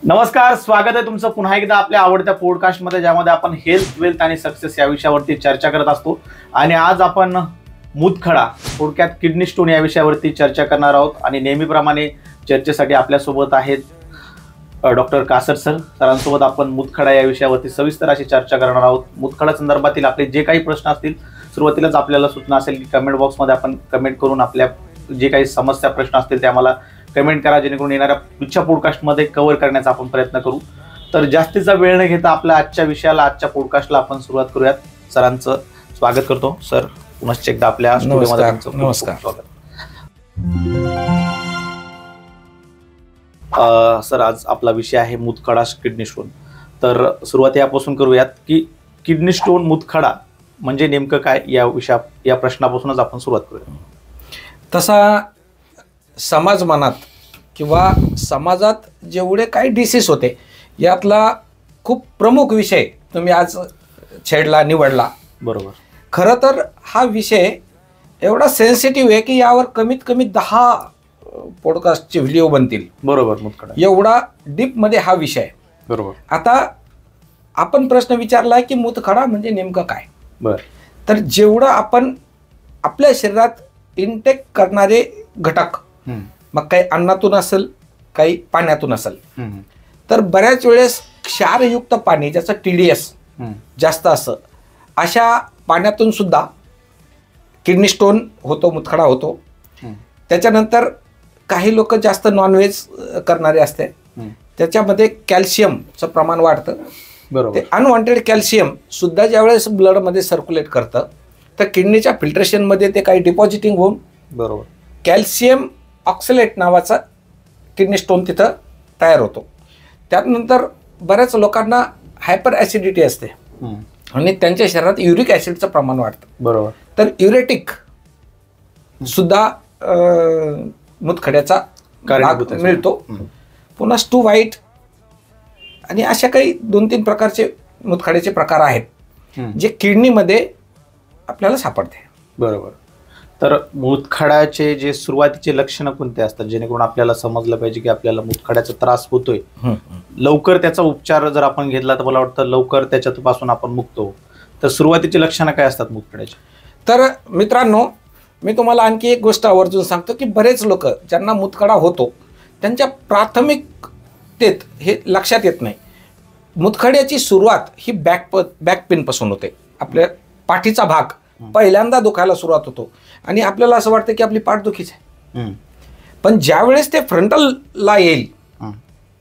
नमस्कार, स्वागत आहे तुमचं पुन्हा एकदा आपल्या आवडत्या पॉडकास्टमध्ये, ज्यामध्ये आपण हेल्थ, वेल्थ आणि सक्सेस या विषयावरती चर्चा करत असतो. आणि आज आपण मूतखडा, थोडक्यात किडनी स्टोन या विषयावरती चर्चा करणार आहोत. आणि नेहमीप्रमाणे चर्चेसाठी आपल्यासोबत आहेत डॉक्टर कासर सरांसोबत आपण मूतखडा या विषयावरती सविस्तर अशी चर्चा करणार आहोत. मूतखडा संदर्भातील आपले जे काही प्रश्न असतील, सुरुवातीलाच आपल्याला सूचना असेल की कमेंट बॉक्समध्ये आपण कमेंट करून आपल्या जे काही समस्या प्रश्न असतील ते आम्हाला कमेंट करा, जेणेकरून येणाऱ्या पुढच्या पॉडकास्टमध्ये कव्हर करण्याचा आपण प्रयत्न करू. तर जास्तीचा वेळ न घेता आपल्या आजच्या विषयाला, आजच्या पॉडकास्टला आपण सुरुवात करूयात. सरांचं स्वागत करतो. सर, पुन्हा एकदा आपल्या स्टुडिओमध्ये नमस्कार. सर, आज आपला विषय आहे मूतखडा, किडनी स्टोन. तर सुरुवात यापासून करूयात की किडनी स्टोन, मूतखडा म्हणजे नेमकं काय, या प्रश्नापासूनच आपण सुरुवात करूया. तसा समाज मनात किंवा समाजात जेवढे काही डिसीज होते यातला खूप प्रमुख विषय तुम्ही आज निवडला. बरोबर. खरं तर हा विषय एवढा सेन्सिटिव्ह आहे की यावर कमीत कमी 10 पॉडकास्टचे व्हिडिओ बनतील. बरोबर. मूतखडा एवढा डीपमध्ये हा विषय आहे. बरोबर. आता आपण प्रश्न विचारला की मूतखडा म्हणजे नेमकं काय. बर. तर जेवढं आपण आपल्या शरीरात इनटेक करणारे घटक, मग काही अन्नातून असेल, काही पाण्यातून असेल, तर बऱ्याच वेळेस क्षारयुक्त पाणी, ज्याचं TDS जास्त असं, अशा पाण्यातून सुद्धा किडनी स्टोन होतो, मूतखडा होतो. त्याच्यानंतर काही लोक जास्त नॉनव्हेज करणारे असते, त्याच्यामध्ये कॅल्शियमचं प्रमाण वाढतं. बरोबर. ते अनवॉन्टेड कॅल्शियम सुद्धा ज्यावेळेस ब्लडमध्ये सर्क्युलेट करतं तर किडनीच्या फिल्ट्रेशनमध्ये ते काही डिपॉझिटिंग होऊन बरोबर कॅल्शियम ऑक्सलेट नावाचा किडनी स्टोन तिथं तयार होतो. त्यानंतर बऱ्याच लोकांना हायपर ॲसिडिटी असते आणि त्यांच्या शरीरात युरिक ॲसिडचं प्रमाण वाढतं. बरोबर. तर युरेटिक सुद्धा मूतखड्याचा मिळतो. पुन्हा स्टू व्हाईट आणि अशा काही 2-3 प्रकारचे मूतखड्याचे प्रकार आहेत जे किडनीमध्ये आपल्याला सापडते. बरोबर. तर मूतखड्याचे जे सुरुवातीचे लक्षणं कोणते असतात, जेणेकरून आपल्याला समजलं पाहिजे की आपल्याला मूतखड्याचा त्रास होतोय, लवकर त्याचा उपचार जर आपण घेतला तर मला वाटतं लवकर त्याच्यापासून आपण मुक्त होऊ. तर सुरुवातीची लक्षणं काय असतात मूतखड्याची? तर मित्रांनो, मी तुम्हाला आणखी एक गोष्ट आवर्जून सांगतो की बरेच लोक ज्यांना मूतखडा होतो त्यांच्या प्राथमिकतेत हे लक्षात येत नाही. मूतखड्याची सुरुवात ही बॅक पेनपासून होते. आपल्या पाठीचा भाग पहिल्यांदा दुखायला सुरुवात होतो आणि आपल्याला असं वाटतं की आपली पाठ दुखीच आहे. पण ज्यावेळेस ते फ्रंटलला येईल,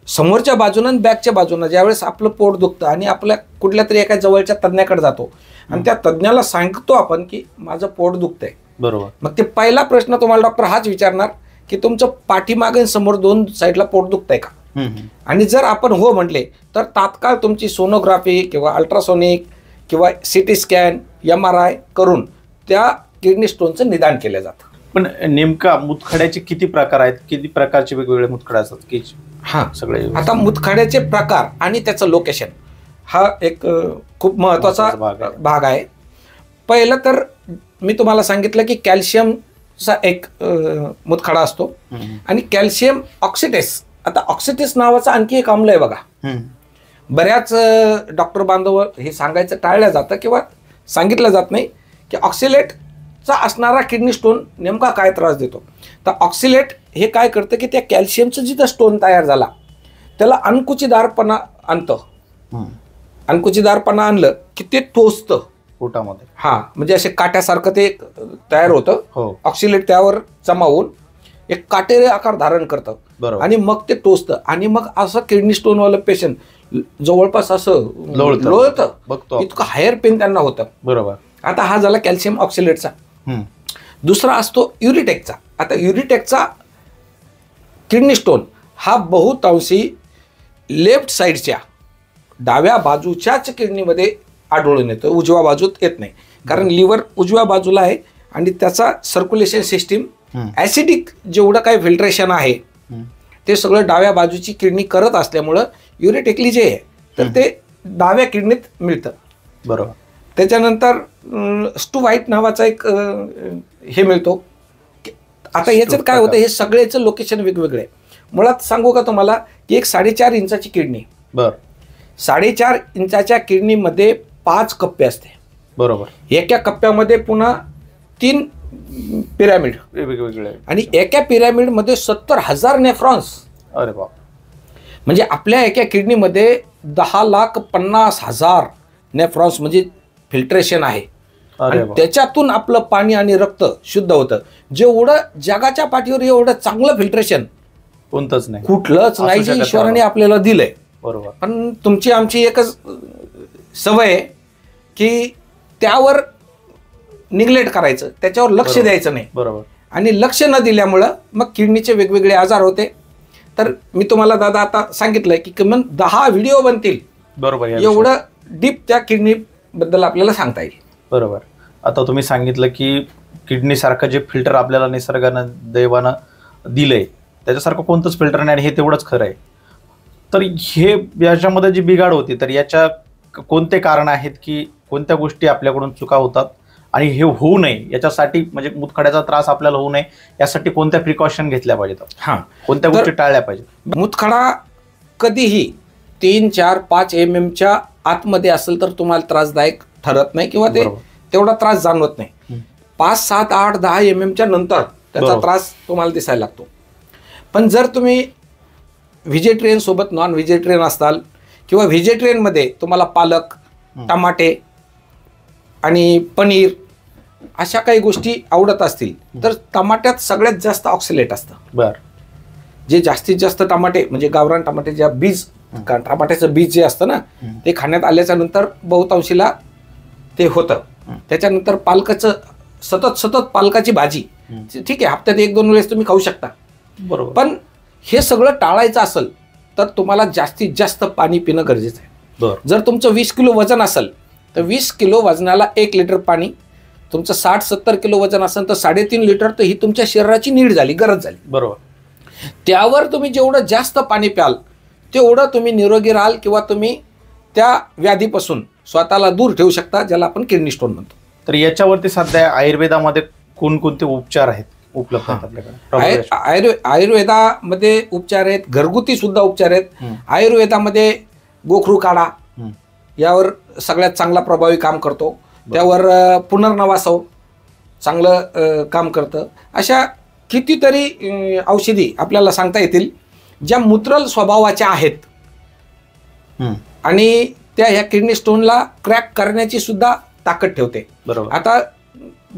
समोरच्या बाजूनं आणि बॅकच्या बाजूनं, ज्यावेळेस आपलं पोट दुखतं आणि आपल्या कुठल्या तरी एका जवळच्या तज्ज्ञाकडे जातो आणि त्या तज्ज्ञाला सांगतो आपण की माझं पोट दुखतंय. बरोबर. मग ते पहिला प्रश्न तुम्हाला डॉक्टर हाच विचारणार की तुमचं पाठीमागे समोर 2 साईडला पोट दुखतंय का. आणि जर आपण हो म्हटले तर तात्काळ तुमची सोनोग्राफी किंवा अल्ट्रासोनिक किंवा CT स्कॅन, MRI करून त्या किडनी स्टोनचं निदान केलं जातं. पण नेमका मूतखड्याचे किती प्रकार आहेत, किती प्रकारचे वेगवेगळे मूतखडे असतात की सगळे? आता मूतखड्याचे प्रकार आणि त्याचं लोकेशन हा एक खूप महत्त्वाचा भाग आहे. पहिलं तर मी तुम्हाला सांगितलं की कॅल्शियमचा एक मूतखडा असतो आणि कॅल्शियम ऑक्सिडेस. आता ऑक्सिडेस नावाचा आणखी एक आम्ल आहे बघा. बऱ्याच डॉक्टर बांधव हे सांगायचं टाळलं जातं किंवा सांगितलं जात नाही की ऑक्सिलेटचा असणारा किडनी स्टोन नेमका काय त्रास देतो. तर ऑक्सिलेट हे काय करतं की त्या कॅल्शियमचं जिथं स्टोन तयार झाला त्याला अंकुचीदारपणा आणतं. अंकुचीदारपणा आणलं की ते टोचतं पोटामध्ये. म्हणजे असे काट्यासारखं ते तयार होतं. ऑक्सिलेट त्यावर जमा होऊन एक काटेरी आकार धारण करतं आणि मग ते टोचतं आणि मग असं किडनी स्टोनवालं पेशंट जवळपास असं लोळतं, इतकं हायर पेन त्यांना होतं. बरोबर. आता हा झाला कॅल्शियम ऑक्सिलेटचा. दुसरा असतो युरिटेकचा. आता युरिटेकचा किडनी स्टोन हा बहुतांशी लेफ्ट साईडच्या डाव्या बाजूच्याच किडनीमध्ये आढळून येतो, उजव्या बाजूत येत नाही. कारण लिव्हर उजव्या बाजूला आहे आणि त्याचा सर्क्युलेशन सिस्टीम, ॲसिडिक जेवढं काही फिल्ट्रेशन आहे ते सगळं डाव्या बाजूची किडनी करत असल्यामुळं युरिटेकली जे आहे तर ते डाव्या किडनीत मिळतं. बरोबर. त्याच्यानंतर स्टू व्हाईट नावाचा एक हे मिळतो. आता याच्यात काय होतं, हे सगळ्याचं लोकेशन वेगवेगळे आहे. मुळात सांगू का तुम्हाला की एक 4.5 इंचाची किडनी, बर 4.5 इंचाच्या किडनीमध्ये 5 कप्पे असते. बरोबर. एका कप्प्यामध्ये पुन्हा 3 पिरॅमिड वेगवेगळे. आणि एका पिरॅमिडमध्ये 70,000 नेफ्रॉन्स. अरे बाप. म्हणजे आपल्या एका किडनीमध्ये 10,50,000 नेफ्रॉन्स म्हणजे फिल्ट्रेशन आहे. अरे आणि बाप. त्याच्यातून आपलं पाणी आणि रक्त शुद्ध होतं. जेवढं जगाच्या पाठीवर एवढं चांगलं फिल्ट्रेशन कोणतंच नाही, कुठलंच असू नाही जे शकत ईश्वराने नाही. आपल्याला दिलंय. बरोबर. पण तुमची आमची एकच सवय आहे की त्यावर निग्लेक्ट करायचं, त्याच्यावर लक्ष बरोबर. द्यायचं नाही. बरोबर. आणि लक्ष न दिल्यामुळं मग किडनीचे वेगवेगळे आजार होते. तर मी तुम्हाला दादा आता सांगितलंय की किमान 10 व्हिडिओ बनतील. बरोबर. एवढं डीप त्या किडनी बद्दल आपल्याला सांगता येईल. बरोबर. आता तुम्ही सांगितलं की किडनी सारखं जे फिल्टर आपल्याला निसर्गानं दैवानं दिलंय त्याच्यासारखं कोणतंच फिल्टर नाही, आणि हे तेवढंच खरं आहे. तर हे याच्यामध्ये जी बिघाड होती, तर याच्या कोणते कारण आहेत की कोणत्या गोष्टी आपल्याकडून चुका होतात आणि हे होऊ नये याच्यासाठी, म्हणजे मूतखड्याचा त्रास आपल्याला होऊ नये यासाठी कोणत्या प्रिकॉशन घेतल्या पाहिजेत, हां, कोणत्या गोष्टी टाळल्या पाहिजेत? मूतखडा कधीही 3, 4, 5 mm आतमध्ये असेल तर तुम्हाला त्रासदायक ठरत नाही किंवा ते बरोबर. तेवढा त्रास जाणवत नाही. 5, 7, 8, 10 mm नंतर त्याचा बरोबर. त्रास तुम्हाला दिसायला लागतो. पण जर तुम्ही व्हेजिटेरियन सोबत नॉन व्हेजिटेरियन असाल किंवा व्हेजिटेरियनमध्ये तुम्हाला पालक, टमाटे आणि पनीर अशा काही गोष्टी आवडत असतील तर टमाट्यात सगळ्यात जास्त ऑक्सिलेट असतं. बर. जे जास्तीत जास्त टमाटे म्हणजे गावरान टमाटे, ज्या बीज टमाट्याचं बीज जे असतं ना ते खाण्यात आल्याच्या नंतर बहुतांशीला ते होतं. त्याच्यानंतर पालकाचं सतत पालकाची भाजी, ठीक आहे, हप्त्यात 1-2 वेळेस तुम्ही खाऊ शकता. बरोबर. पण हे सगळं टाळायचं असेल तर तुम्हाला जास्तीत जास्त पाणी पिणं गरजेचं आहे. बरं. जर तुमचं 20 किलो वजन असेल तर 20 किलो वजनाला 1 लिटर पाणी, तुमचं 60-70 किलो वजन असेल तर 3.5 लिटर, तर ही तुमच्या शरीराची नीड झाली, गरज झाली. बरोबर. त्यावर तुम्ही जेवढं जास्त पाणी प्याल तेवढं तुम्ही निरोगी राहाल किंवा तुम्ही त्या व्याधीपासून स्वतःला दूर ठेवू शकता, ज्याला आपण किडनी स्टोन म्हणतो. तर याच्यावरती सध्या आयुर्वेदामध्ये कोणकोणते उपचार आहेत उपलब्ध आहेत आपल्याकडे? आयुर्वेदामध्ये उपचार आहेत, घरगुती सुद्धा उपचार आहेत. आयुर्वेदामध्ये गोखरू काढा यावर सगळ्यात चांगला प्रभावी काम करतो. त्यावर पुनर्नवासव चांगलं काम करतं. अशा कितीतरी औषधी आपल्याला सांगता येतील ज्या मूत्रल स्वभावाच्या आहेत आणि त्या ह्या किडनी स्टोनला क्रॅक करण्याची सुद्धा ताकद ठेवते. बरोबर. आता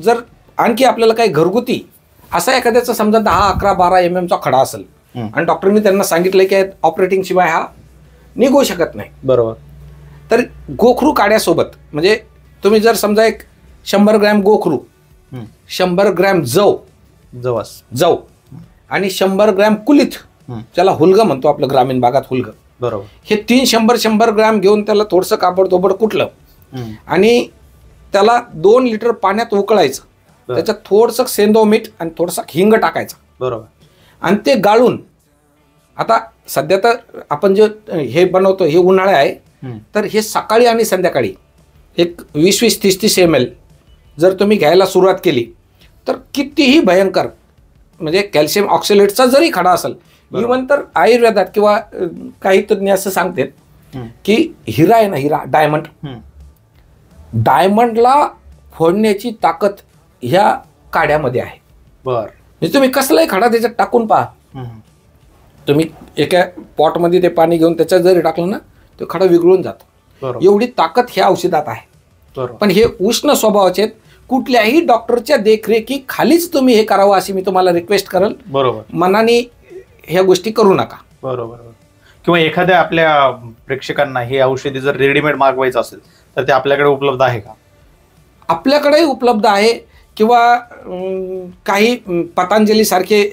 जर आणखी आपल्याला काही घरगुती असा एखाद्याचा समजा 10, 11, 12 mm खडा असेल आणि डॉक्टरनी त्यांना सांगितलं की ऑपरेटिंग शिवाय हा निघू शकत नाही. बरोबर. तर गोखरू काड्यासोबत म्हणजे तुम्ही जर समजा एक 100 ग्रॅम गोखरू, 100 ग्रॅम जव आणि 100 ग्रॅम कुलिथ, ज्याला हुलगं म्हणतो आपलं ग्रामीण भागात हुलगं, बरोबर, हे 100 ग्रॅम घेऊन त्याला थोडंसं काबडतोबड कुटलं आणि त्याला 2 लिटर पाण्यात उकळायचं. त्याच्यात थोडंसं सेंदो मीठ आणि थोडंसं हिंग टाकायचं. बरोबर. आणि ते गाळून, आता सध्या तर आपण जे हे बनवतो हे उन्हाळे आहे, तर हे सकाळी आणि संध्याकाळी एक 20-20, 30-30 ml जर तुम्ही घ्यायला सुरुवात केली तर कितीही भयंकर म्हणजे कॅल्शियम ऑक्सिलेटचा जरी खडा असेल, इव्हन तर आयुर्वेदात किंवा काही तज्ञ असं सांगतात की हिरा आहे ना, हिरा, डायमंडला फोडण्याची ताकद ह्या काड्यामध्ये आहे. बर. म्हणजे तुम्ही कसलाही खडा त्याच्यात टाकून पहा, तुम्ही एका पॉटमध्ये ते पाणी घेऊन त्याच्यात जरी टाकलं ना तो खडा विघळून जातो. एवढी ताकद ह्या औषधात आहे. पण हे उष्ण स्वभावाचे आहेत. कुठल्याही डॉक्टरच्या देखरेखी खालीच तुम्ही हे करावं अशी मी तुम्हाला रिक्वेस्ट करेल. बरोबर. मनाने ह्या गोष्टी करू नका. बरोबर. किंवा एखाद्या आपल्या प्रेक्षकांना हे औषधी जर रेडीमेड मागवायचं असेल तर ते आपल्याकडे उपलब्ध आहे का? आपल्याकडेही उपलब्ध आहे किंवा काही पतंजली सारखे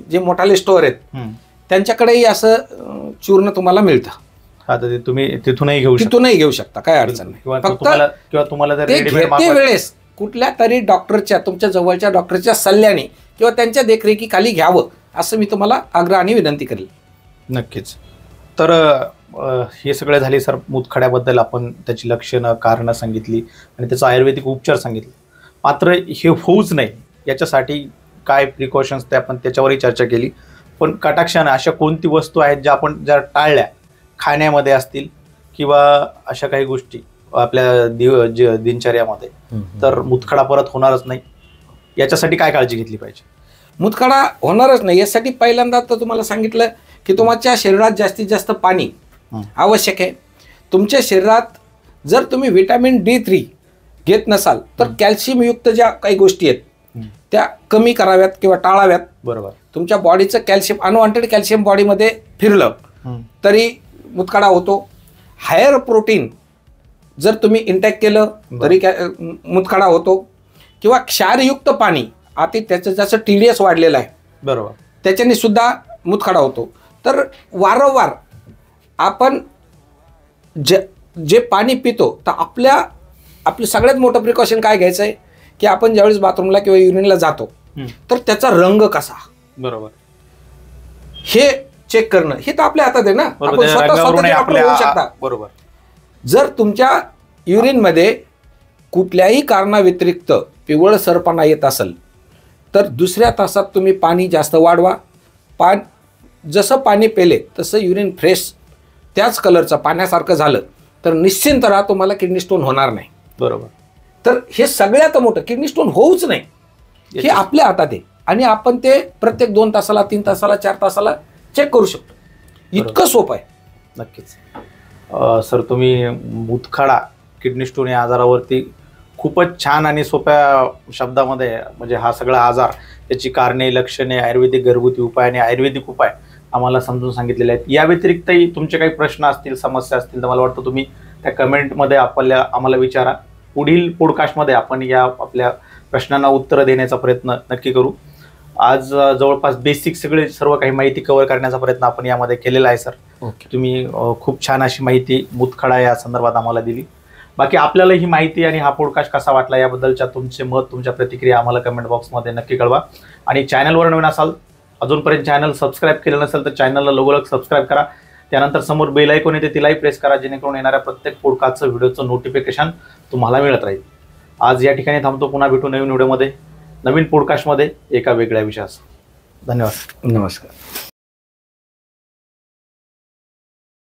जे मोठाले स्टोअर आहेत त्यांच्याकडेही असं चूर्ण तुम्हाला मिळतं. आता ते तुम्ही तिथूनही घेऊ शकता, काय अडचण नाही. फक्त किंवा तुम्हाला जर रेडीमेड वेळेस कुठल्या तरी डॉक्टरच्या, तुमच्या जवळच्या डॉक्टरच्या सल्ल्याने किंवा त्यांच्या देखरेखीखाली घ्यावं असं मी तुम्हाला आग्रहाने विनंती करेल. नक्कीच. तर हे सगळे झाले सर मूतखड्याबद्दल, आपण त्याची लक्षणं, कारणं सांगितली आणि त्याचा आयुर्वेदिक उपचार सांगितले. मात्र हे होऊच नाही याच्यासाठी काय प्रिकॉशन्स ते आपण त्याच्यावरही चर्चा केली. पण कटाक्षाने अशा कोणती वस्तू आहेत ज्या आपण जर टाळल्या खाण्यामध्ये असतील किंवा अशा काही गोष्टी आपल्या दिनचर्यामध्ये तर मुतखडा परत होणारच नाही, याच्यासाठी काय काळजी घेतली पाहिजे? मुतखडा होणारच नाही यासाठी पहिल्यांदा तर तुम्हाला सांगितलं की तुमच्या शरीरात जास्तीत जास्त पाणी आवश्यक आहे. तुमच्या शरीरात जर तुम्ही व्हिटॅमिन D3 घेत नसाल तर कॅल्शियम युक्त ज्या काही गोष्टी आहेत त्या कमी कराव्यात किंवा टाळाव्यात. बरोबर. तुमच्या बॉडीचं कॅल्शियम अनवॉन्टेड कॅल्शियम बॉडीमध्ये फिरलं तरी मुतखडा होतो. हायर प्रोटीन जर तुम्ही इंटेक केलं तरी मुतखडा होतो. किंवा क्षारयुक्त पाणी आता त्याचं जसं TDS वाढलेलं आहे, बरोबर, त्याच्याने सुद्धा मुतखडा होतो. तर वारंवार आपण जे पाणी पितो तर आपलं सगळ्यात मोठं प्रिकॉशन काय घ्यायचं आहे की आपण ज्यावेळेस बाथरूमला किंवा युरिनला जातो तर त्याचा रंग कसा, बरोबर, हे चेक करणं हे तर आपल्या हातात आहे ना. आपण स्वतः शकता. बरोबर. जर तुमच्या युरिनमध्ये कुठल्याही कारणाव्यतिरिक्त पिवळसरपणा येत असेल तर दुसऱ्या तासात तुम्ही पाणी जास्त वाढवा. जसं पाणी पेले तसं युरिन फ्रेश त्याच कलरचं पाण्यासारखं झालं तर निश्चिंतरा तुम्हाला किडनी स्टोन होणार नाही. बरोबर. तर हे सगळ्यात मोठं किडनी स्टोन होऊच नाही हे आपल्या हातात आहे आणि आपण ते प्रत्येक 2 तासाला 3 तासाला 4 तासाला चेक करू शकतो. इतकं सोपं आहे. नक्कीच. सर, तुम्ही मुतखडा किडनी स्टोन या आजारावरती खूपच छान आणि सोप्या शब्दामध्ये म्हणजे हा सगळा आजार, त्याची कारणे, लक्षणे, आयुर्वेदिक घरगुती उपाय आणि आयुर्वेदिक उपाय आम्हाला समजून सांगितलेले आहेत. या व्यतिरिक्तही तुमचे काही प्रश्न असतील, समस्या असतील तर मला वाटतं तुम्ही त्या कमेंटमध्ये आम्हाला विचारा. पुढील पॉडकास्टमध्ये आपण या आपल्या प्रश्नांना उत्तरं देण्याचा प्रयत्न नक्की करू. आज जवळपास बेसिक सर्व काही माहिती कव्हर करण्याचा प्रयत्न आपण यामध्ये केलेला आहे सर. तुम्ही खूप छान अशी माहिती मुतखडा या संदर्भात आम्हाला दिली. बाकी आपल्याला ही माहिती आणि हा पॉडकास्ट कसा वाटला याबद्दलच्या तुमचे मत, तुमच्या प्रतिक्रिया आम्हाला कमेंट बॉक्समध्ये नक्की कळवा. आणि चॅनलवर नवीन असाल, अजूनपर्यंत चॅनल सबस्क्राईब केलं नसेल तर चॅनलला लगोलग सबस्क्राईब करा. त्यानंतर समोर बेल आयकॉन येते तिलाही प्रेस करा जेणेकरून येणाऱ्या प्रत्येक पॉडकास्टचं व्हिडिओचं नोटिफिकेशन तुम्हाला मिळत राहील. आज या ठिकाणी थांबतो. पुन्हा भेटू नवीन व्हिडिओमध्ये, नवीन पॉडकास्टमध्ये एका वेगळ्या विषयासह. धन्यवाद. नमस्कार.